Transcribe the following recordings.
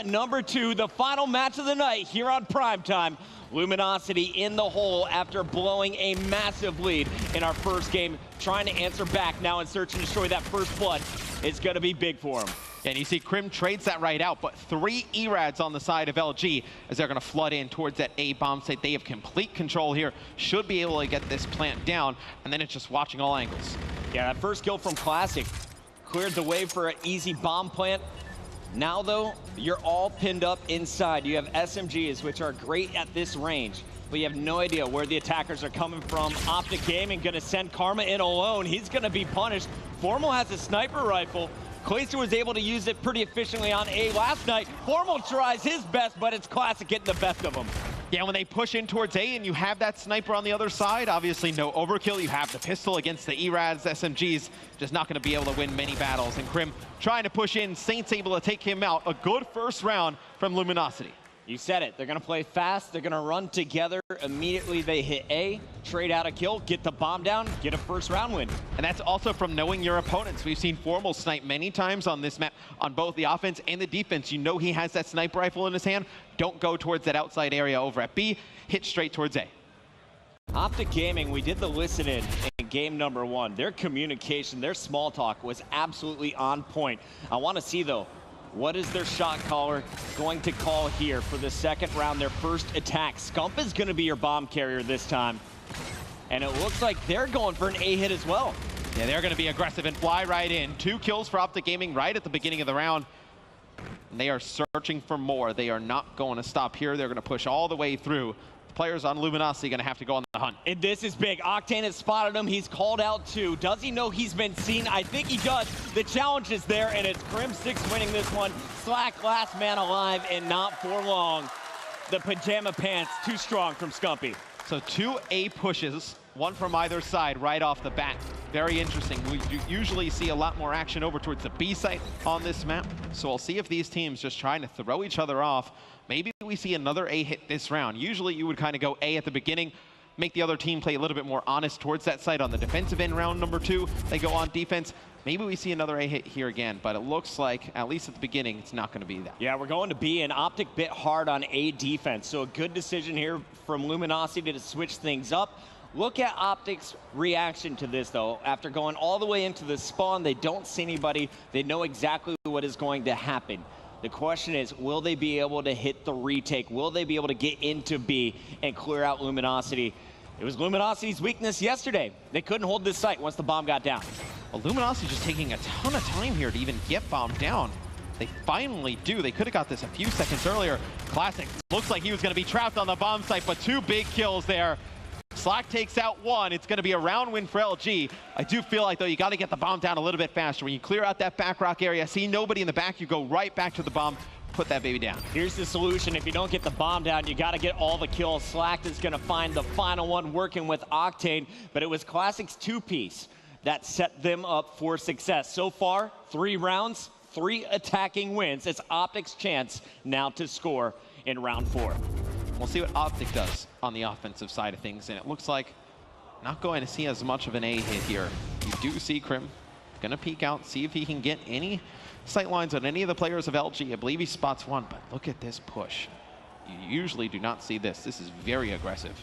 set number 2, the final match of the night here on Primetime. Luminosity in the hole after blowing a massive lead in our first game, trying to answer back now and search and destroy that first blood. It's going to be big for him. And you see Crim trades that right out, but 3 ERADs on the side of LG as they're going to flood in towards that A bomb site. They have complete control here, should be able to get this plant down, and then it's just watching all angles. Yeah, that first kill from Classic cleared the way for an easy bomb plant. Now, though, you're all pinned up inside. You have SMGs, which are great at this range, but you have no idea where the attackers are coming from. OpTic Gaming going to send Karma in alone. He's going to be punished. Formal has a sniper rifle. Clayster was able to use it pretty efficiently on A last night. Formal tries his best, but it's Classic getting the best of him. Yeah, when they push in towards A and you have that sniper on the other side, obviously no overkill. You have the pistol against the ERADs, SMGs, just not going to be able to win many battles. And Crim trying to push in, Saints able to take him out. A good first round from Luminosity. You said it. They're going to play fast. They're going to run together. Immediately they hit A, trade out a kill, get the bomb down, get a first round win. And that's also from knowing your opponents. We've seen Formal snipe many times on this map, on both the offense and the defense. You know he has that sniper rifle in his hand. Don't go towards that outside area over at B. Hit straight towards A. OpTic Gaming, we did the listen in game number 1. Their communication, their small talk was absolutely on point. I want to see, though, what is their shot caller going to call here for the second round, their first attack? Scump is going to be your bomb carrier this time. And it looks like they're going for an A hit as well. Yeah, they're going to be aggressive and fly right in. 2 kills for OpTic Gaming right at the beginning of the round. And they are searching for more. They are not going to stop here. They're going to push all the way through. The players on Luminosity going to have to go on the hunt. And this is big. Octane has spotted him. He's called out too. Does he know he's been seen? I think he does. The challenge is there, and it's Crim 6 winning this one. Slack last man alive, and not for long. The pajama pants too strong from Scumpy. So 2 A pushes, 1 from either side right off the bat. Very interesting. We usually see a lot more action over towards the B site on this map. So we'll see if these teams just trying to throw each other off. Maybe we see another A hit this round. Usually you would kind of go A at the beginning, make the other team play a little bit more honest towards that site on the defensive end. Round number 2, they go on defense. Maybe we see another A hit here again, but it looks like, at least at the beginning, it's not going to be that. Yeah, we're going to B, and OpTic bit hard on A defense, so a good decision here from Luminosity to switch things up. Look at OpTic's reaction to this, though. After going all the way into the spawn, they don't see anybody. They know exactly what is going to happen. The question is, will they be able to hit the retake? Will they be able to get into B and clear out Luminosity? It was Luminosity's weakness yesterday. They couldn't hold this site once the bomb got down. Well, Luminosity just taking a ton of time here to even get bombed down. They finally do. They could have got this a few seconds earlier. Classic looks like he was going to be trapped on the bomb site, but 2 big kills there. Slack takes out 1. It's going to be a round win for LG. I do feel like, though, you got to get the bomb down a little bit faster. When you clear out that back rock area, see nobody in the back, you go right back to the bomb, put that baby down. Here's the solution. If you don't get the bomb down, you got to get all the kills. Slack is going to find the final one working with Octane, but it was Classic's 2-piece that set them up for success. So far, 3 rounds, 3 attacking wins. It's OpTic's chance now to score in round 4. We'll see what OpTic does on the offensive side of things, and it looks like not going to see as much of an A hit here. You do see Crim gonna peek out, see if he can get any sight lines on any of the players of LG. I believe he spots 1, but look at this push. You usually do not see this. This is very aggressive.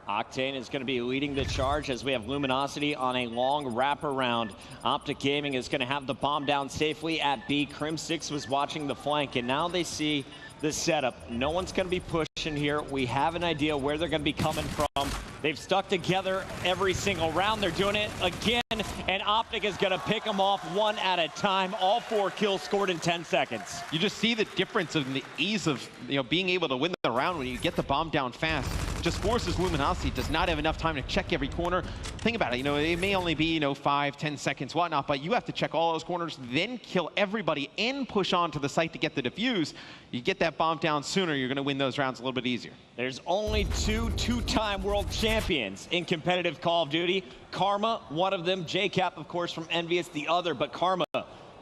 Octane is going to be leading the charge as we have Luminosity on a long wraparound. OpTic Gaming is going to have the bomb down safely at B. Crim 6 was watching the flank, and now they see the setup. No one's going to be pushing here. We have an idea where they're going to be coming from. They've stuck together every single round. They're doing it again, and OpTic is going to pick them off 1 at a time. All 4 kills scored in 10 seconds. You just see the difference in the ease of being able to win the round when you get the bomb down fast. Just forces Luminosity, does not have enough time to check every corner. Think about it, it may only be 5, 10 seconds, whatnot, but you have to check all those corners, then kill everybody and push on to the site to get the defuse. You get that bomb down sooner, you're going to win those rounds a little bit easier. There's only 2 two-time world champions in competitive Call of Duty. Karma, one of them. JCap, of course, from Envious, the other. But Karma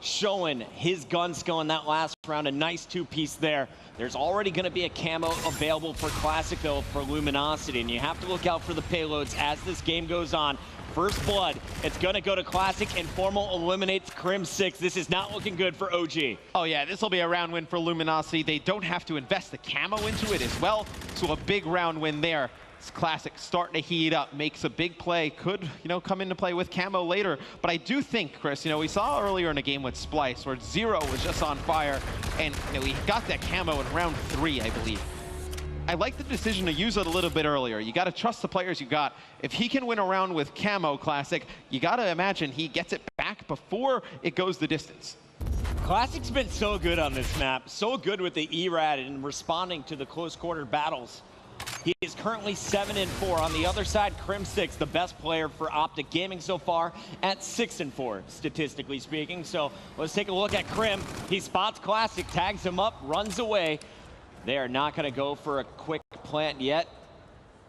showing his gun skill in that last round. A nice 2-piece there. There's already going to be a camo available for Classic, though, for Luminosity. And you have to look out for the payloads as this game goes on. First blood, it's going to go to Classic, and Formal eliminates Crim6. This is not looking good for OG. Oh yeah, this will be a round win for Luminosity. They don't have to invest the camo into it as well, so a big round win there. It's Classic starting to heat up, makes a big play, could, come into play with camo later. But I do think, Chris, we saw earlier in a game with Splice where Zero was just on fire, and he got that camo in round 3, I believe. I like the decision to use it a little bit earlier. You got to trust the players you got. If he can win a round with camo Classic, you got to imagine he gets it back before it goes the distance. Classic's been so good on this map, so good with the ERAD and responding to the close quarter battles. He is currently 7-4. On the other side, Crim6, the best player for OpTic Gaming so far, at 6-4, statistically speaking. So let's take a look at Crim. He spots Classic, tags him up, runs away. They are not going to go for a quick plant yet.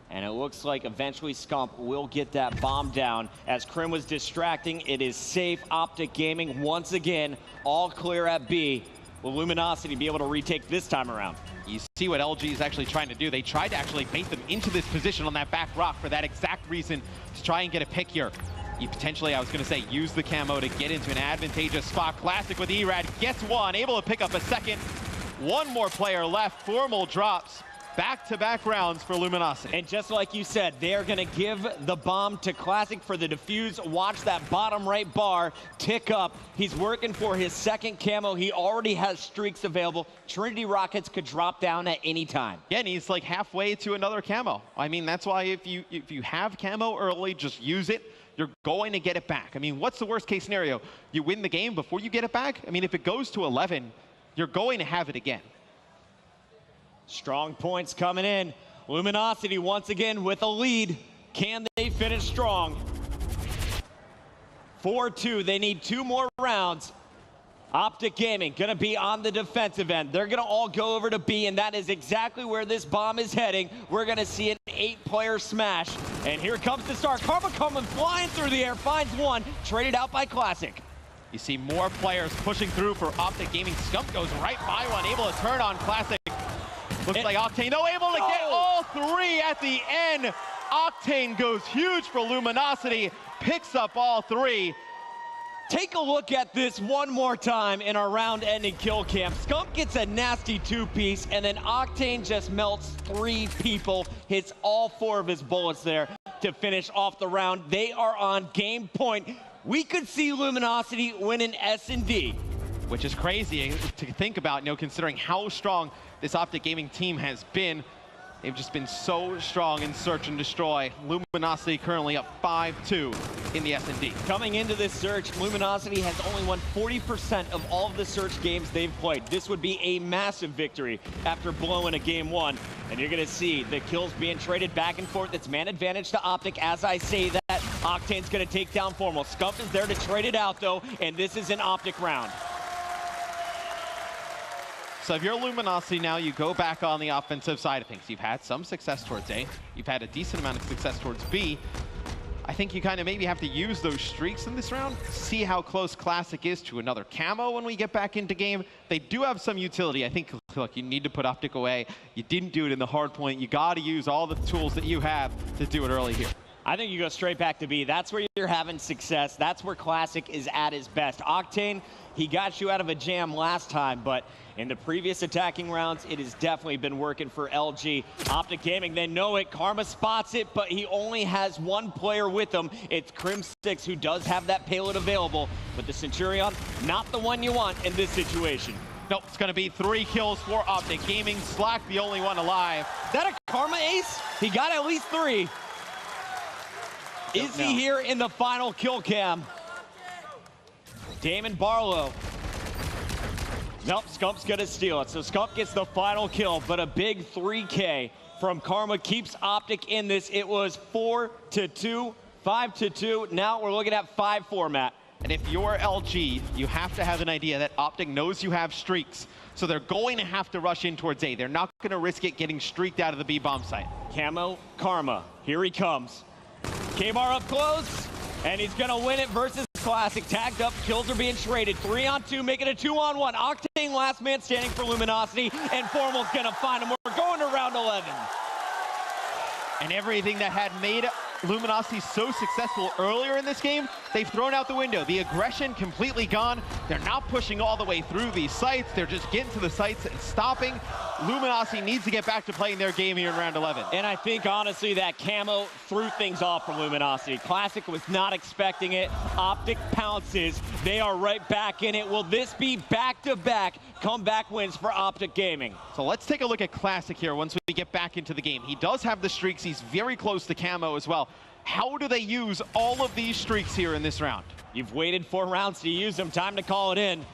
And it looks like eventually Scump will get that bomb down. As Crim was distracting, it is safe. OpTic Gaming, once again, all clear at B. Will Luminosity be able to retake this time around? You see what LG is actually trying to do. They tried to actually bait them into this position on that back rock for that exact reason, to try and get a pick here. You potentially, I was going to say, use the camo to get into an advantageous spot. Classic with ERAD gets one, able to pick up a second. One more player left. Formal drops. Back-to-back rounds for Luminosity. And just like you said, they are going to give the bomb to Classic for the defuse. Watch that bottom right bar tick up. He's working for his second camo. He already has streaks available. Trinity rockets could drop down at any time. Yeah, and he's like halfway to another camo. I mean, that's why if you have camo early, just use it. You're going to get it back. I mean, what's the worst case scenario? You win the game before you get it back? I mean, if it goes to 11, you're going to have it again. Strong points coming in. Luminosity once again with a lead. Can they finish strong? 4-2. They need 2 more rounds. OpTic Gaming going to be on the defensive end. They're going to all go over to B, and that is exactly where this bomb is heading. We're going to see an 8-player smash. And here comes the start. Karma coming flying through the air, finds one, traded out by Classic. You see more players pushing through for OpTic Gaming. Scump goes right by one, able to turn on Classic. Looks like Octane, though, able to get all 3 at the end. Octane goes huge for Luminosity, picks up all 3. Take a look at this one more time in our round-ending kill cam. Scump gets a nasty 2-piece, and then Octane just melts 3 people, hits all 4 of his bullets there to finish off the round. They are on game point. We could see Luminosity win an S&D. Which is crazy to think about, considering how strong this OpTic Gaming team has been. They've just been so strong in search and destroy. Luminosity currently up 5-2 in the S&D. Coming into this search, Luminosity has only won 40% of all of the search games they've played. This would be a massive victory after blowing a game 1. And you're going to see the kills being traded back and forth. It's man advantage to OpTic. As I say that, Octane's going to take down Formal. Scump is there to trade it out, though, and this is an OpTic round. So if you're Luminosity now, you go back on the offensive side of things. You've had some success towards A. You've had a decent amount of success towards B. I think you kind of maybe have to use those streaks in this round, see how close Classic is to another camo when we get back into game. They do have some utility. I think, look, you need to put OpTic away. You didn't do it in the hard point. You got to use all the tools that you have to do it early here. I think you go straight back to B. That's where you're having success. That's where Classic is at his best. Octane, he got you out of a jam last time, but in the previous attacking rounds, it has definitely been working for LG. OpTic Gaming, they know it. Karma spots it, but he only has 1 player with him. It's Crim6, who does have that payload available, but the Centurion, not the one you want in this situation. Nope, it's going to be 3 kills for OpTic Gaming. Slack, the only one alive. Is that a Karma ace? He got at least 3. Is he here in the final kill cam? Damon Barlow. Nope, Scump's gonna steal it. So Scump gets the final kill, but a big 3K from Karma keeps OpTic in this. It was 4-2, 5-2. Now we're looking at 5-4, Matt. And if you're LG, you have to have an idea that OpTic knows you have streaks. So they're going to have to rush in towards A. They're not going to risk it getting streaked out of the B bomb site. Camo, Karma, here he comes. K-Bar up close, and he's gonna win it versus Classic. Tagged up, kills are being traded. 3-on-2, making it 2-on-1. Octane last man standing for Luminosity, and Formal's gonna find him. We're going to round 11. And everything that had made Luminosity so successful earlier in this game, they've thrown out the window. The aggression completely gone. They're not pushing all the way through these sites. They're just getting to the sites and stopping. Luminosity needs to get back to playing their game here in round 11. And I think, honestly, that camo threw things off for Luminosity. Classic was not expecting it. OpTic pounces. They are right back in it. Will this be back-to-back comeback wins for OpTic Gaming? So let's take a look at Classic here once we get back into the game. He does have the streaks. He's very close to camo as well. How do they use all of these streaks here in this round? You've waited 4 rounds to use them. Time to call it in.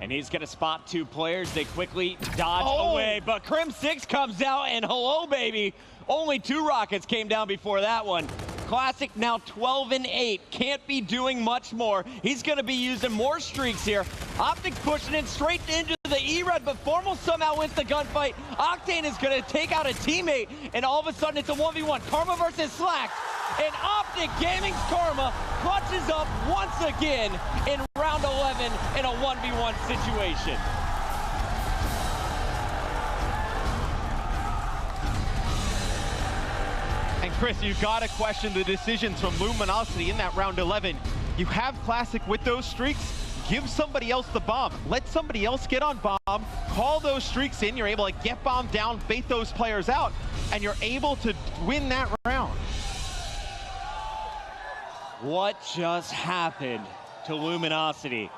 And he's going to spot 2 players. They quickly dodge away. But Crim6 comes out, and hello, baby. Only 2 rockets came down before that one. Classic now 12-8. Can't be doing much more. He's going to be using more streaks here. OpTic pushing in straight into the E-Red, but Formal somehow wins the gunfight. Octane is going to take out a teammate, and all of a sudden it's a 1v1. Karma versus Slacks. And OpTic Gaming's Karma clutches up once again in round 11 in a 1v1 situation. And Chris, you've got to question the decisions from Luminosity in that round 11. You have Classic with those streaks. Give somebody else the bomb. Let somebody else get on bomb. Call those streaks in. You're able to get bomb down, bait those players out, and you're able to win that round. What just happened to Luminosity?